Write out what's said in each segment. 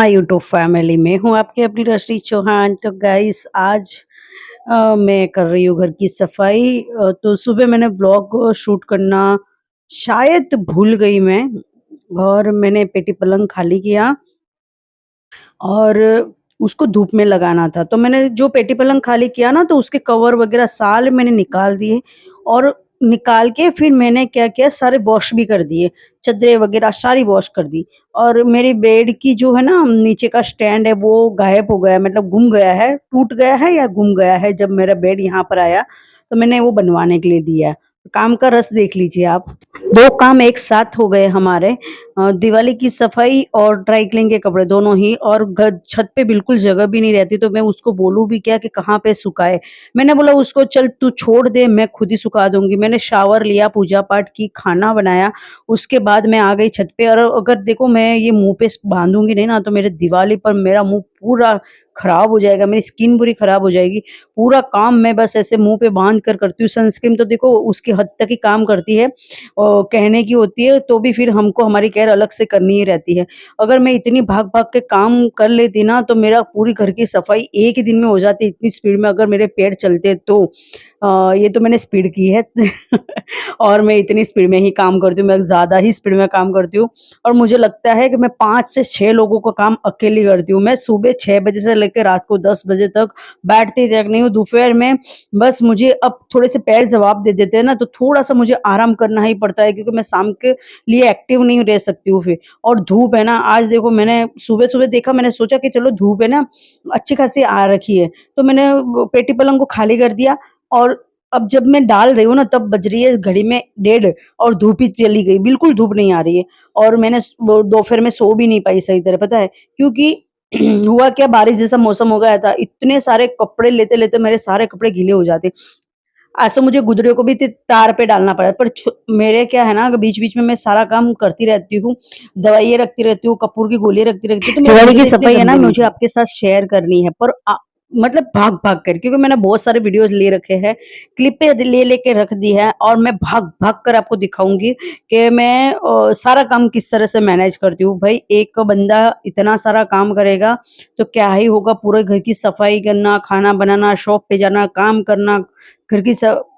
My YouTube family में हूँ आपकी अपनी रश्मि चौहान। तो गाइस आज मैं कर रही हूँ घर की सफाई। तो सुबह मैंने ब्लॉग शूट करना शायद भूल गई मैं, और मैंने पेटी पलंग खाली किया और उसको धूप में लगाना था। तो मैंने जो पेटी पलंग खाली किया ना, तो उसके कवर वगैरह सारे मैंने निकाल दिए, और निकाल के फिर मैंने क्या किया, सारे वॉश भी कर दिए, चद्दरें वगैरह सारी वॉश कर दी। और मेरी बेड की जो है ना नीचे का स्टैंड है वो गायब हो गया, मतलब गुम गया है, टूट गया है या गुम गया है। जब मेरा बेड यहाँ पर आया तो मैंने वो बनवाने के लिए दिया है। काम का रस देख लीजिए आप। 2 काम एक साथ हो गए हमारे। दिवाली की सफाई और ड्राई क्लीन के कपड़े दोनों ही, और छत पे बिल्कुल जगह भी नहीं रहती, तो मैं उसको बोलूँ भी क्या कि कहाँ पे सुखाए। मैंने बोला उसको चल तू छोड़ दे, मैं खुद ही सुखा दूँगी। मैंने शावर लिया, पूजा-पाठ की, खाना बनाया, उसके बाद मैं आ गई छत पे। और अगर देखो मैं ये मुँह पे बाँधूँगी नहीं ना, तो मेरे दिवाली पर मेरा मुँह पूरा खराब हो जाएगा, मेरी स्किन पूरी खराब हो जाएगी। पूरा काम मैं बस ऐसे मुँह पे बाँध कर करती हूँ। सनस्क्रीन तो देखो उसकी हद तक ही काम करती है, कहने की होती है, तो भी फिर हमको हमारी केयर अलग से करनी ही रहती है। अगर मैं इतनी भाग-भाग के काम कर लेती ना, तो मेरा पूरी घर की सफाई एक ही दिन में हो जाती, इतनी स्पीड में अगर मेरे पैर चलते तो। ये तो मैंने स्पीड की है और मैं इतनी स्पीड में ही काम करती हूँ, मैं ज़्यादा ही स्पीड में काम करती हूँ। और मुझे लगता है कि मैं 5 से 6 लोगों का काम अकेली करती हूँ। मैं सुबह 6 बजे से लेके रात को 10 बजे तक बैठती तक नहीं हूँ। दोपहर में बस मुझे अब थोड़े से पैर जवाब दे देते हैं ना, तो थोड़ा-सा मुझे आराम करना ही पड़ता है, क्योंकि मैं शाम के लिए एक्टिव नहीं रह सकती हूँ फिर। और धूप है ना, आज देखो मैंने सुबह-सुबह देखा, मैंने सोचा कि चलो धूप है ना, अच्छी खासी आ रखी है, तो मैंने वो पेटी पलंग को खाली कर दिया। और अब जब मैं डाल रही हूँ ना, तब बज रही है घड़ी में 1:30 और धूप ही चली गई, बिल्कुल धूप नहीं आ रही है। और मैंने वो दोपहर में सो भी नहीं पाई सही तरह, पता है? क्योंकि हुआ क्या, बारिश जैसा मौसम हो गया था, इतने सारे कपड़े लेते-लेते मेरे सारे कपड़े गीले हो जाते। आज तो मुझे गुदड़ियों को भी तार पे डालना पड़ा, पर मेरे क्या है ना, बीच-बीच में मैं सारा काम करती रहती हूँ, दवाइयाँ रखती रहती हूँ, कपूर की गोलियाँ रखती रहती हूँ, तो मेरे दिवाली की गुदड़े इतने सफाई है ना, गंदे नहीं मुझे थे। आपके साथ शेयर करनी है, पर मतलब भाग-भाग कर, क्योंकि मैंने बहुत सारे वीडियोज़ ले रखे हैं, क्लिपें ले-ले के रख दी है, और मैं भाग-भाग कर आपको दिखाऊँगी कि मैं सारा काम किस तरह से मैनेज करती हूँ। भई एक बंदा इतना सारा काम करेगा, तो क्या ही होगा, पूरे घर की सफाई करना, खाना बनाना, शॉप पे जाना, काम करना, घर की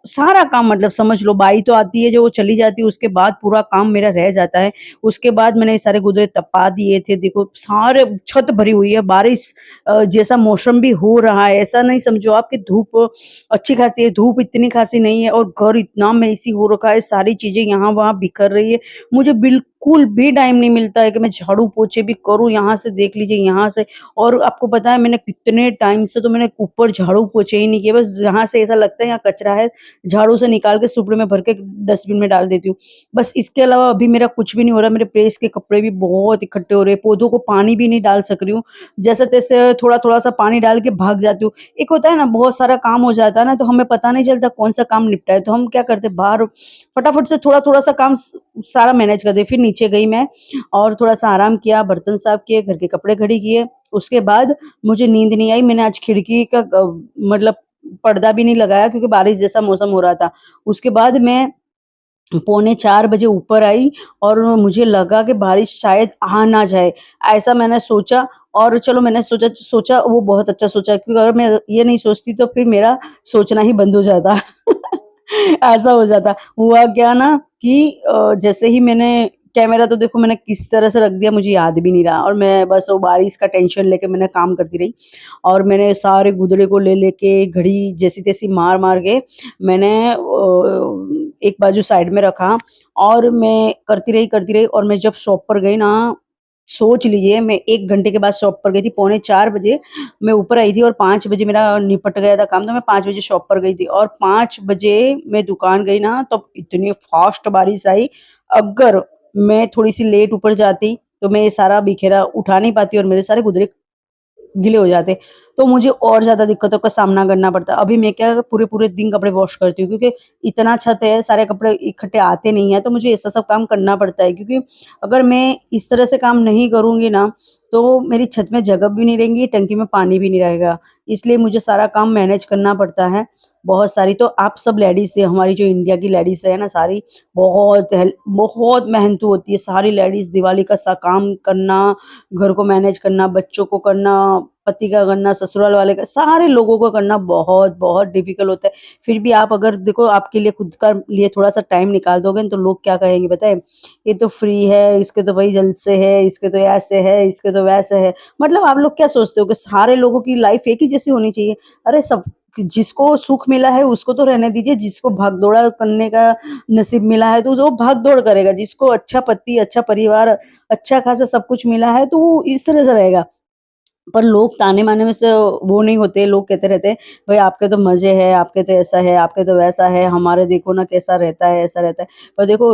सारा काम, मतलब समझ लो बाई तो आती है, जो वो चली जाती है, उसके बाद पूरा काम मेरा रह जाता है। उसके बाद मैंने ये सारे गुदरे तपा दिए थे, देखो सारे छत भरी हुई है, बारिश जैसा मौसम भी हो रहा है, ऐसा नहीं समझो आप कि धूप अच्छी खासी है, धूप इतनी खासी नहीं है, और घर इतना मेसी हो रखा है, सारी चीज़ें यहाँ-वहाँ बिखर रही है। मुझे बिल्कुल भी टाइम नहीं मिलता है कि मैं झाड़ू पोछे भी करूँ, यहाँ से देख लीजिए, यहाँ से। और आपको पता है मैंने कितने टाइम से तो मैंने ऊपर झाड़ू पोछे ही नहीं किए, बस जहाँ से ऐसा लगता है यहाँ कचरा है, झाड़ू से निकाल के सुपड़े में भर के डस्टबिन में डाल देती हूँ। बस इसके अलावा अभी मेरा कुछ भी नहीं हो रहा, मेरे प्रेस के कपड़े भी बहुत इकट्ठे हो रहे हैं, पौधों को पानी भी नहीं डाल सक रही हूँ, जैसे-तैसे थोड़ा-थोड़ा सा पानी डाल के भाग जाती हूँ। एक होता है ना, बहुत सारा काम हो जाता है ना, तो हमें पता नहीं चलता कौन-सा काम निपटा है, तो हम क्या करते हैं, बाहर फटाफट से थोड़ा-थोड़ा सा काम सारा मैनेज कर दिया। फिर नीचे गई मैं और थोड़ा-सा आराम किया, बर्तन साफ किए, घर के कपड़े खड़ी किए। उसके बाद मुझे नींद नहीं आई, मैंने आज खिड़की का मतलब पर्दा भी नहीं लगाया, क्योंकि बारिश जैसा मौसम हो रहा था। उसके बाद मैं पौने 4 बजे ऊपर आई, और मुझे लगा कि बारिश शायद आ ना जाए, ऐसा मैंने सोचा। और चलो मैंने सोचा सोचा वो बहुत अच्छा सोचा, क्योंकि अगर मैं ये नहीं सोचती तो फिर मेरा सोचना ही बंद हो जाता। ऐसा हो जाता। हुआ क्या ना कि जैसे ही मैंने कैमरा, तो देखो मैंने किस तरह से रख दिया मुझे याद भी नहीं रहा, और मैं बस वो बारिश का टेंशन लेके मैंने काम करती रही। और मैंने सारे गुदड़े को ले के घड़ी जैसी-तैसी मार-मार के मैंने एक बाजू साइड में रखा, और मैं करती रही, और मैं जब शॉप पर गई ना, सोच लीजिए मैं 1 घंटे के बाद शॉप पर गई थी, पौने 4 बजे मैं ऊपर आई थी, और 5 बजे मेरा निपट गया था काम, तो मैं 5 बजे शॉप पर गई थी, और 5 बजे मैं दुकान गई ना, तब इतनी फ़ास्ट बारिश आई। अगर मैं थोड़ी-सी लेट ऊपर जाती, तो मैं ये सारा बिखेरा उठा नहीं पाती, और मेरे सारे गुदरे गीले हो जाते। तो मुझे और ज़्यादा दिक्कतों का सामना करना पड़ता है। अभी मैं क्या पूरे-पूरे दिन कपड़े वॉश करती हूँ क्योंकि इतना छत है, सारे कपड़े इकट्ठे आते नहीं हैं, तो मुझे ऐसा सब काम करना पड़ता है क्योंकि अगर मैं इस तरह से काम नहीं करूँगी ना, तो मेरी छत में जगह भी नहीं रहेंगी, टंकी में पानी भी नहीं रहेगा। इसलिए मुझे सारा काम मैनेज करना पड़ता है, बहुत सारी तो आप सब लेडीज़ हमारी जो इंडिया की लेडीज़ है ना सारी, बहुत मेहनतू होती है सारी लेडीज़ दिवाली का सा काम करना, घर को मैनेज करना, बच्चों को करना, पति का करना, ससुराल वाले का, सारे लोगों का करना बहुत डिफ़िकल्ट होता है। फिर भी आप अगर देखो आपके लिए खुद का लिए थोड़ा-सा टाइम निकाल दोगे ना, तो लोग क्या कहेंगे पता है? ये तो फ्री है, इसके तो भई जलसे है, इसके तो ऐसे है, इसके तो वैसे है। मतलब आप लोग क्या सोचते हो कि सारे लोगों की लाइफ़ एक ही जैसी होनी चाहिए? अरे सब जिसको सुख मिला है उसको तो रहने दीजिए, जिसको भाग-दौड़ा करने का नसीब मिला है तो वो भाग-दौड़ करेगा, जिसको अच्छा पति, अच्छा परिवार, अच्छा खासा सब कुछ मिला है तो वो इस तरह से रहेगा। पर लोग ताने-माने में से वो नहीं होते, लोग कहते रहते हैं, "भई आपके तो मज़े हैं, आपके तो ऐसा है, आपके तो वैसा है, हमारे देखो ना कैसा रहता है, ऐसा रहता है।" पर देखो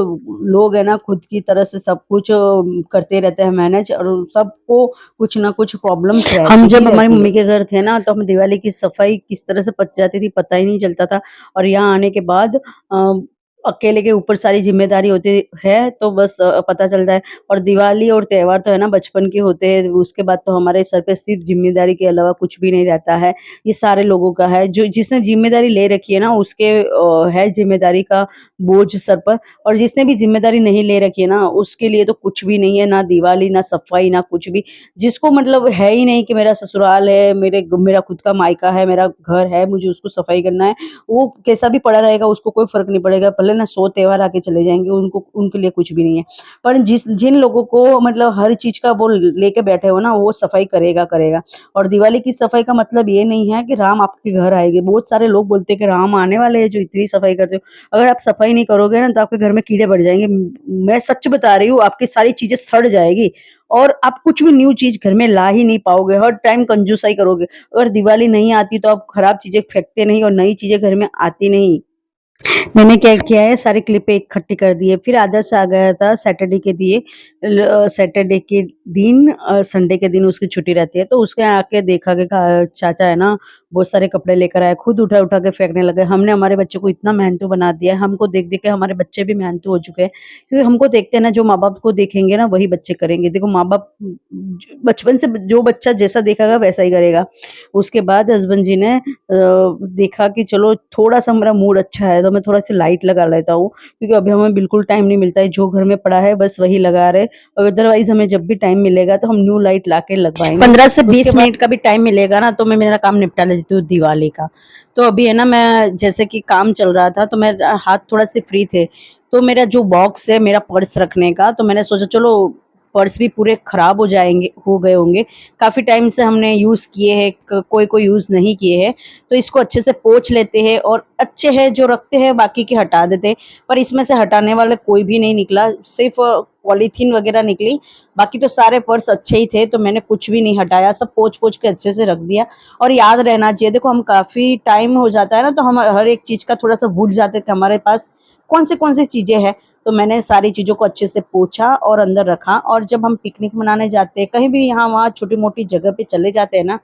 लोग है ना खुद की तरह से सब कुछ करते रहते हैं मैनेज और सबको कुछ ना कुछ प्रॉब्लम्स हम रहती ही जब हमारी रहती है। मम्मी के घर थे ना, तो हम दिवाली की सफाई किस तरह से पच जाती थी, पता ही नहीं चलता था और यहाँ आने के बाद अकेले के ऊपर सारी ज़िम्मेदारी होती है, तो बस पता चलता है और दिवाली और त्योहार तो है ना बचपन के होते हैं, उसके बाद तो हमारे सर पे सिर्फ़ ज़िम्मेदारी के अलावा कुछ भी नहीं रहता है। ये सारे लोगों का है, जो जिसने ज़िम्मेदारी ले रखी है ना, उसके है ज़िम्मेदारी का बोझ सर पर और जिसने भी ज़िम्मेदारी नहीं ले रखी है ना, उसके लिए तो कुछ भी नहीं है, ना दिवाली, ना सफाई, ना कुछ भी। जिसको मतलब है ही नहीं कि मेरा ससुराल है, मेरा खुद का मायका है, मेरा घर है, मुझे उसको सफाई करना है, वो कैसा भी पड़ा रहेगा, उसको कोई फ़र्क नहीं पड़ेगा, भले ना 100 त्योहार आके चले जाएँगे, उनको उनके लिए कुछ भी नहीं है। पर जिन लोगों को मतलब हर चीज़ का वो लेके बैठे हो ना, वो सफाई करेगा और दिवाली की सफाई का मतलब ये नहीं है कि राम आपके घर आएँगे। बहुत सारे लोग बोलते हैं कि राम आने वाले हैं, जो इतनी सफाई करते हो। अगर आप सफाई नहीं करोगे ना, तो आपके घर में कीड़े बढ़ जाएँगे। मैं सच बता रही हूँ, आपकी सारी चीज़ें सड़ जाएगी और आप कुछ भी न्यू चीज़ घर में ला ही नहीं पाओगे, हर टाइम कंजूसाई करोगे। अगर दिवाली नहीं आती तो आप खराब चीज़ें फेंकते नहीं और नई चीज़ें घर में आती नहीं। मैंने क्या किया है सारी क्लिपें इकट्ठी कर दी है। फिर आदर्श आ गया था सैटरडे के दिन संडे के दिन उसकी छुट्टी रहती है, तो उसके आके देखा कि चाचा है ना बहुत सारे कपड़े लेकर आए, खुद उठा-उठा के फेंकने लगे। हमने हमारे बच्चों को इतना मेहनतू बना दिया है, हमको देख-देख के हमारे बच्चे भी मेहनतू हो चुके हैं। क्योंकि हमको देखते हैं ना जो माँ-बाप को देखेंगे ना वही बच्चे करेंगे। देखो माँ-बाप बचपन से जो बच्चा जैसा देखेगा वैसा ही करेगा। उसके बाद हस्बैंड जी ने देखा कि चलो थोड़ा-सा मेरा मूड अच्छा है, तो मैं थोड़ा-सी लाइट लगा लेता हूँ, क्योंकि अभी हमें बिल्कुल टाइम नहीं मिलता है, जो घर में पड़ा है बस वही लगा रहे, अदरवाइज़ हमें जब भी टाइम मिलेगा तो हम न्यू लाइट लाके लगवाएँगे। 15 से उसके 20 बाद मिनट का भी टाइम मिलेगा ना तो मैं मेरा काम निपटा लेती हूँ दिवाली का। तो अभी है ना मैं जैसे कि काम चल रहा था तो हाथ थोड़ा-से फ्री थे, तो मेरा जो बॉक्स है मेरा पर्स रखने का तो मैंने सोचा चलो पर्स भी पूरे खराब हो गए होंगे। काफ़ी टाइम से हमने यूज़ किए हैं, क कोई-कोई यूज़ नहीं किए हैं, तो इसको अच्छे से पोंछ लेते हैं और अच्छे हैं जो रखते हैं बाकी के हटा देते हैं। पर इसमें से हटाने वाला कोई भी नहीं निकला, सिर्फ़ पॉलीथीन वगैरह निकली, बाकी तो सारे पर्स अच्छे ही थे, तो मैंने कुछ भी नहीं हटाया, सब पोंछ-पोंछ के अच्छे से रख दिया और याद रहना चाहिए, देखो हम काफ़ी टाइम हो जाता है ना, तो हम हर एक चीज़ का थोड़ा-सा भूल जाते हैं कि हमारे पास कौन सी चीज़ें हैं, तो मैंने सारी चीज़ों को अच्छे से पोंछा और अंदर रखा और जब हम पिकनिक मनाने जाते हैं, कहीं भी यहाँ-वहाँ छोटी-मोटी जगह पे चले जाते हैं ना,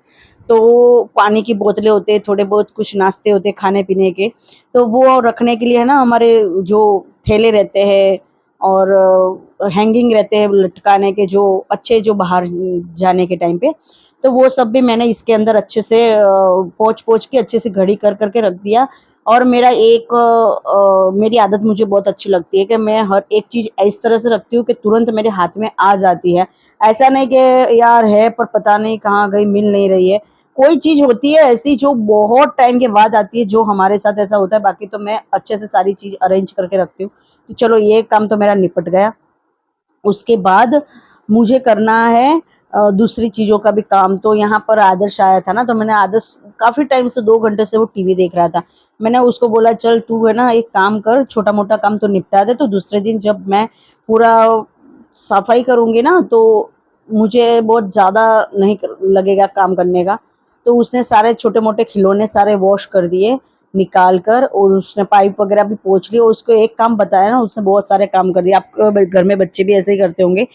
तो पानी की बोतलें होते हैं, थोड़े बहुत कुछ नाश्ते होते हैं खाने-पीने के, तो वो रखने के लिए है ना हमारे जो थैले रहते हैं और हैंगिंग रहते हैं लटकाने के जो अच्छे जो बाहर जाने के टाइम पे, तो वो सब भी मैंने इसके अंदर अच्छे से पोंछ-पोंछ के अच्छे से घड़ी कर के रख दिया और मेरी आदत मुझे बहुत अच्छी लगती है कि मैं हर एक चीज़ इस तरह से रखती हूँ कि तुरंत मेरे हाथ में आ जाती है। ऐसा नहीं कि यार है पर पता नहीं कहाँ गई, मिल नहीं रही है। कोई चीज़ होती है ऐसी जो बहुत टाइम के बाद आती है, जो हमारे साथ ऐसा होता है, बाकी तो मैं अच्छे से सारी चीज़ अरेंज करके रखती हूँ। तो चलो ये काम तो मेरा निपट गया। उसके बाद मुझे करना है दूसरी चीज़ों का भी काम, तो यहाँ पर आदर्श आया था ना, तो मैंने आदर्श काफ़ी टाइम से 2 घंटे से वो टीवी देख रहा था। मैंने उसको बोला चल तू है ना एक काम कर, छोटा-मोटा काम तो निपटा दे, तो दूसरे दिन जब मैं पूरा सफाई करूँगी ना, तो मुझे बहुत ज़्यादा नहीं कर लगेगा काम करने का। तो उसने सारे छोटे-मोटे खिलौने सारे वॉश कर दिए निकाल कर, और उसने पाइप वगैरह भी पोंछ ली, और उसको एक काम बताया ना, उसने बहुत सारे काम कर दिए। आपके घर में बच्चे भी ऐसे ही करते होंगे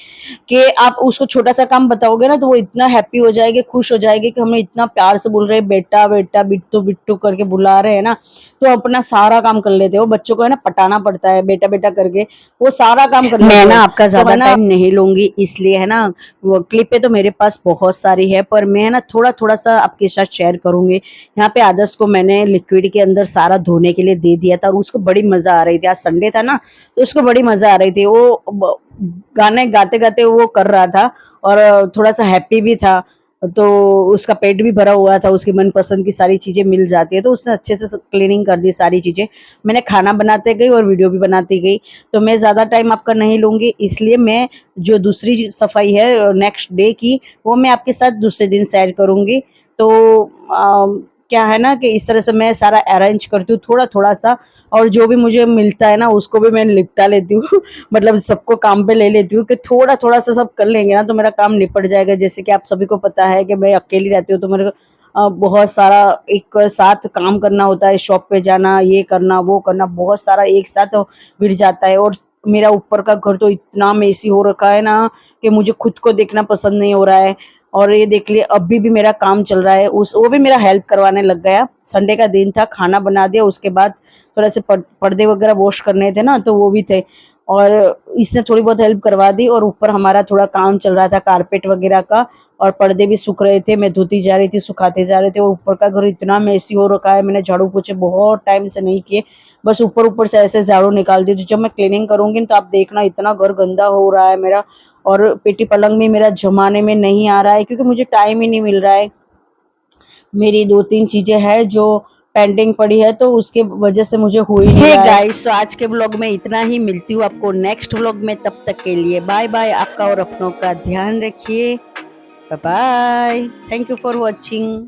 कि आप उसको छोटा-सा काम बताओगे ना, तो वो इतना हैप्पी हो जाएगी, खुश हो जाएगी कि हमें इतना प्यार से बोल रहे हैं, बेटा, बेटा, बिट्टू, बिट्टू करके बुला रहे हैं ना, तो अपना सारा काम कर लेते हो। बच्चों को है ना पटाना पड़ता है, बेटा, बेटा करके, वो सारा काम कर मैं लेते ना हैं। आपका तो ज़्यादा है ना, टाइम नहीं लूँगी, इसलिए है ना, वो क्लिपें तो मेरे पास बहुत सारी है, पर मैं है ना थोड़ा-थोड़ा सा आपके साथ शेयर करूँगी। यहाँ पे आदर्श को मैंने लिक्विड के अंदर सारा धोने के लिए दे दिया था, और उसको बड़ी मज़ा आ रही थी। आज संडे था ना, तो उसको बड़ी मज़ा आ रही थी। वो गाने गाते-गाते वो कर रहा था, और थोड़ा-सा हैप्पी भी था, तो उसका पेट भी भरा हुआ था, उसकी मनपसंद की सारी चीज़ें मिल जाती है, तो उसने अच्छे से स क्लीनिंग कर दी सारी चीज़ें। मैंने खाना बनाते गई और वीडियो भी बनाती गई, तो मैं ज़्यादा टाइम आपका नहीं लूँगी, इसलिए मैं जो दूसरी सफाई है नेक्स्ट डे की, वो मैं आपके साथ दूसरे दिन शेयर करूँगी। तो क्या है ना कि इस तरह से मैं सारा अरेंज करती हूँ थोड़ा-थोड़ा सा, और जो भी मुझे मिलता है ना, उसको भी मैं निपटा लेती हूँ। मतलब सबको काम पे ले लेती हूँ कि थोड़ा-थोड़ा सा सब कर लेंगे ना, तो मेरा काम निपट जाएगा। जैसे कि आप सभी को पता है कि मैं अकेली रहती हूँ, तो मेरे को बहुत सारा एक साथ काम करना होता है, शॉप पे जाना, ये करना, वो करना, बहुत सारा एक साथ भिड़ जाता है। और मेरा ऊपर का घर तो इतना मेसी हो रखा है ना, कि मुझे खुद को देखना पसंद नहीं हो रहा है। और ये देख लिए अभी भी मेरा काम चल रहा है, उस वो भी मेरा हेल्प करवाने लग गया। संडे का दिन था, खाना बना दिया, उसके बाद थोड़ा से पर्दे वगैरह वॉश करने थे ना, तो वो भी थे, और इसने थोड़ी बहुत हेल्प करवा दी। और ऊपर हमारा थोड़ा काम चल रहा था कारपेट वगैरह का, और पर्दे भी सूख रहे थे, मैं धोती जा रही थी, सुखाते जा रहे थे। और ऊपर का घर इतना मेसी हो रखा है, मैंने झाड़ू पोछे बहुत टाइम से नहीं किए, बस ऊपर-ऊपर से ऐसे झाड़ू निकाल दी थी। जब मैं क्लीनिंग करूँगी तो आप देखना इतना घर गंदा हो रहा है मेरा, और पेटी पलंग भी मेरा जमाने में नहीं आ रहा है, क्योंकि मुझे टाइम ही नहीं मिल रहा है। मेरी 2-3 चीज़ें हैं जो पेंडिंग पड़ी है, तो उसके वजह से मुझे हो ही नहीं हे रहा है। गाइस, तो आज के व्लॉग में इतना ही। मिलती हूँ आपको नेक्स्ट व्लॉग में, तब तक के लिए बाय बाय। आपका और अपनों का ध्यान रखिए। Bye bye. Thank you for watching.